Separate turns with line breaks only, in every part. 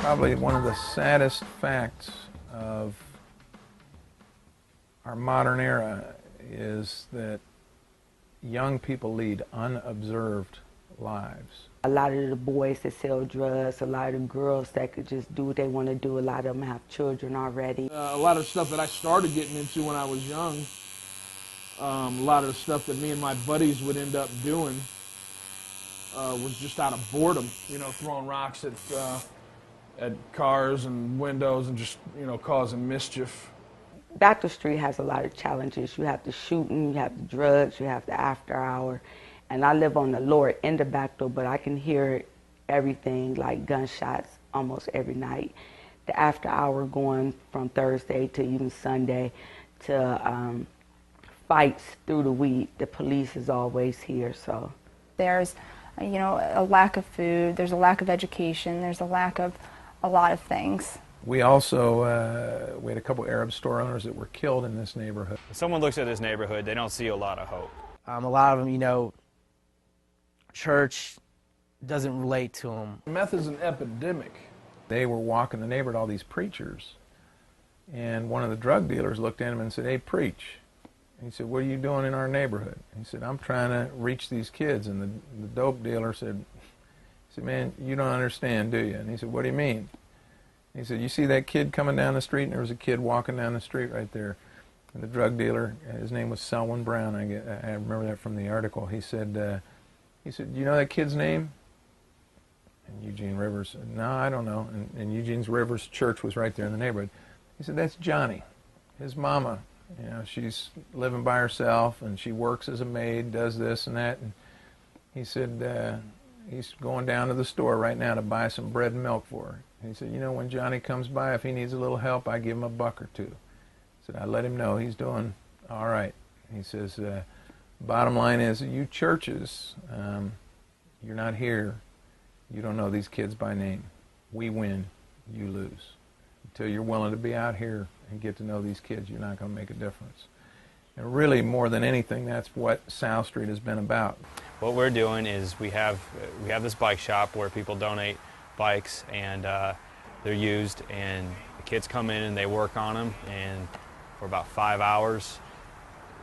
Probably one of the saddest facts of our modern era is that young people lead unobserved lives.
A lot of the boys that sell drugs, a lot of the girls that could just do what they want to do, a lot of them have children already.
A lot of stuff that I started getting into when I was young, a lot of the stuff that me and my buddies would end up doing was just out of boredom, you know, throwing rocks at cars and windows and just, you know, causing mischief.
Dr. Street has a lot of challenges. You have the shooting, you have the drugs, you have the after hour. And I live on the lower end of back door, but I can hear everything like gunshots almost every night. The after hour going from Thursday to even Sunday to fights through the week. The police is always here, so.
There's, you know, a lack of food, there's a lack of education, there's a lack of a lot of things.
We also, we had a couple Arab store owners that were killed in this neighborhood.
If someone looks at this neighborhood, they don't see a lot of hope.
A lot of them, you know, church doesn't relate to them.
Meth is an epidemic.
They were walking the neighborhood, all these preachers, and one of the drug dealers looked at him and said, "Hey, preach." And he said, "What are you doing in our neighborhood?" He said, "I'm trying to reach these kids." And the dope dealer said, "Man, you don't understand, do you?" And he said, "What do you mean?" He said, "You see that kid coming down the street?" And there was a kid walking down the street right there. And the drug dealer, his name was Selwyn Brown. I remember that from the article. He said, "You know that kid's name?" And Eugene Rivers said, "No, I don't know." And Eugene Rivers' church was right there in the neighborhood. He said, "That's Johnny. His mama, you know, she's living by herself, and she works as a maid, does this and that." And he said, he's going down to the store right now to buy some bread and milk for her. And he said, "You know, when Johnny comes by, if he needs a little help, I give him $1 or $2. He said, I let him know he's doing all right." He says, "Bottom line is, you churches, you're not here. You don't know these kids by name. We win, you lose. Until you're willing to be out here and get to know these kids, you're not going to make a difference." And really, more than anything, that's what South Street has been about.
What we're doing is we have this bike shop where people donate bikes, and they're used, and the kids come in and they work on them, and for about 5 hours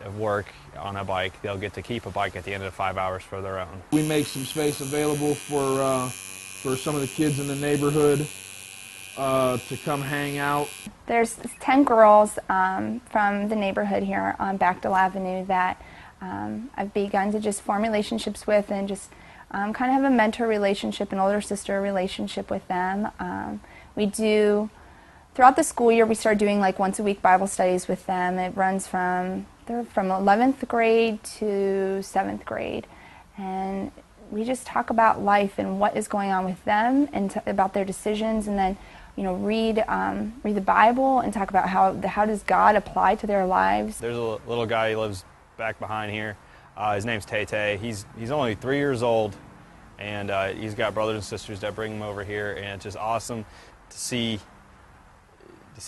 of work on a bike, they'll get to keep a bike at the end of the 5 hours for their own.
We make some space available for some of the kids in the neighborhood to come hang out.
There's 10 girls from the neighborhood here on Bachdale Avenue that I've begun to just form relationships with and just kind of have a mentor relationship, an older sister relationship with them. We do, throughout the school year, we start doing like once a week Bible studies with them. It runs from 11th grade to 7th grade. And we just talk about life and what is going on with them and about their decisions, and then, you know, read the Bible and talk about how does God apply to their lives.
There's a little guy, he lives back behind here. His name's Tay. He's only 3 years old, and he's got brothers and sisters that bring him over here, and it's just awesome to see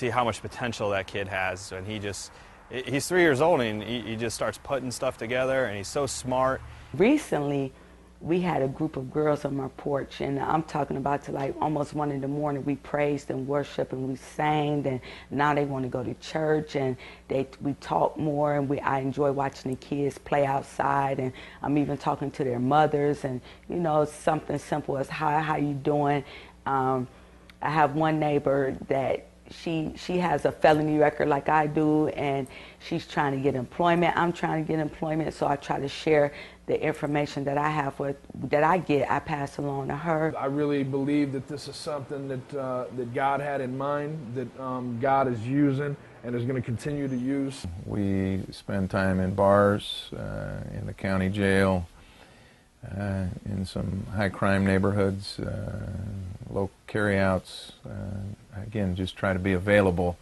how much potential that kid has. And he's 3 years old, and he just starts putting stuff together, and he's so smart.
Recently, we had a group of girls on my porch, and I'm talking about to like almost 1 in the morning. We praised and worshiped and we sang, and now they want to go to church, and we talk more, and I enjoy watching the kids play outside, and I'm even talking to their mothers, and you know, something simple as how you doing. I have one neighbor that she has a felony record like I do, and she's trying to get employment. I'm trying to get employment, so I try to share the information that I have I pass along to her.
I really believe that this is something that God had in mind, that God is using and is going to continue to use.
We spend time in bars, in the county jail, in some high crime neighborhoods, local carryouts. Again, just try to be available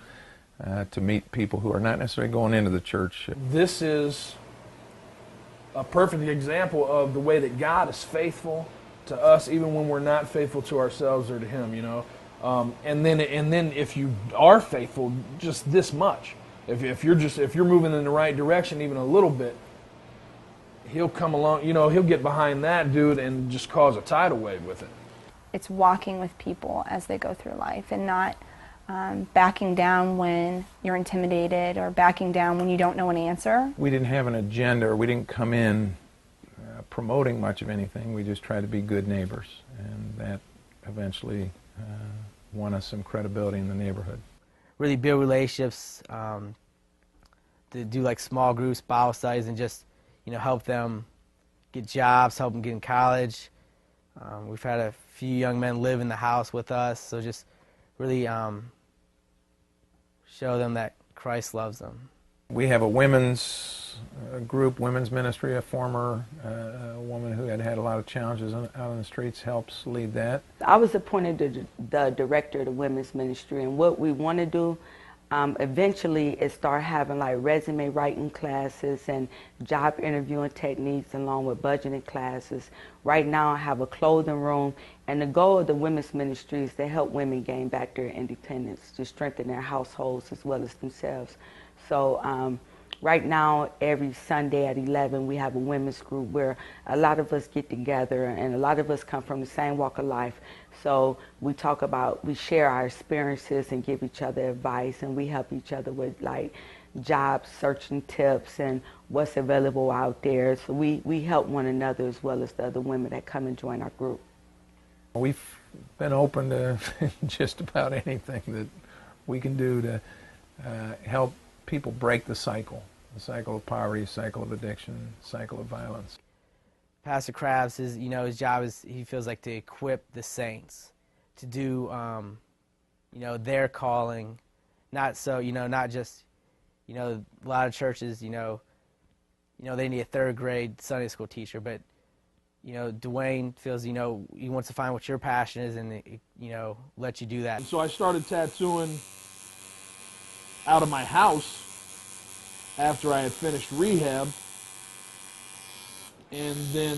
to meet people who are not necessarily going into the church.
This is a perfect example of the way that God is faithful to us, even when we're not faithful to ourselves or to Him. You know, and then if you are faithful, just this much. If you're moving in the right direction, even a little bit, He'll come along. You know, He'll get behind that dude and just cause a tidal wave with it.
it's walking with people as they go through life and not backing down when you're intimidated or backing down when you don't know an answer.
We didn't have an agenda, or we didn't come in promoting much of anything. We just tried to be good neighbors, and that eventually won us some credibility in the neighborhood.
Really build relationships, to do like small groups, Bible studies, and just, help them get jobs, help them get in college. We've had a few young men live in the house with us, so just really show them that Christ loves them.
We have a women's group, women's ministry. A former woman who had a lot of challenges out on the streets helps lead that.
I was appointed the director of the women's ministry, and what we want to do eventually is start having like resume writing classes and job interviewing techniques along with budgeting classes. Right now I have a clothing room, and the goal of the women's ministry is to help women gain back their independence, to strengthen their households as well as themselves. So right now, every Sunday at 11, we have a women's group where a lot of us get together, and a lot of us come from the same walk of life. So we share our experiences and give each other advice, and we help each other with like job searching tips and what's available out there. So we help one another as well as the other women that come and join our group.
We've been open to just about anything that we can do to help people break the cycle of poverty, cycle of addiction, cycle of violence.
Pastor Krabs, his job is, he feels like, to equip the saints to do, their calling, not just, a lot of churches, they need a third grade Sunday school teacher, but, Dwayne feels, he wants to find what your passion is and, let you do that.
So I started tattooing out of my house after I had finished rehab, and then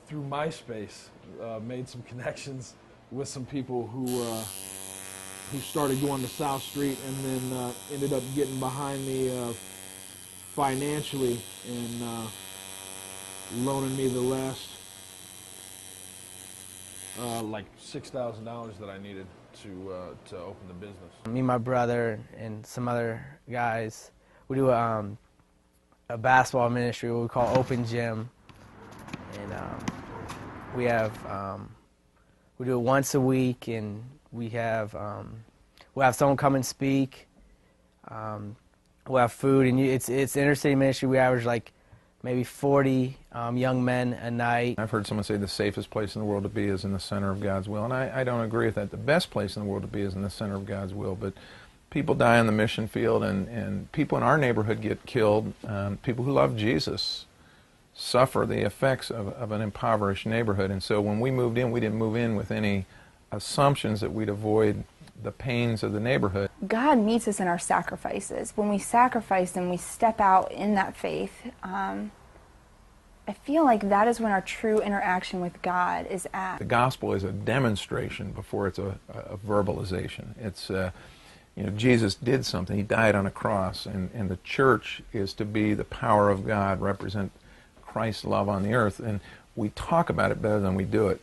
through MySpace made some connections with some people who started going to South Street, and then ended up getting behind me financially and loaning me the last like $6,000 that I needed to open the business.
Me and my brother and some other guys, we do a basketball ministry, what we call Open Gym, and we do it once a week, and we'll have someone come and speak. We'll have food, and it's inner city ministry. We average like maybe 40 young men a night.
I've heard someone say the safest place in the world to be is in the center of God's will, and I don't agree with that. The best place in the world to be is in the center of God's will, but people die on the mission field, and people in our neighborhood get killed. People who love Jesus suffer the effects of an impoverished neighborhood, and so when we moved in, we didn't move in with any assumptions that we'd avoid the pains of the neighborhood.
God meets us in our sacrifices. When we sacrifice and we step out in that faith, I feel like that is when our true interaction with God is at.
The gospel is a demonstration before it's a verbalization. It's, Jesus did something. He died on a cross, and the church is to be the power of God, represent Christ's love on the earth, and we talk about it better than we do it.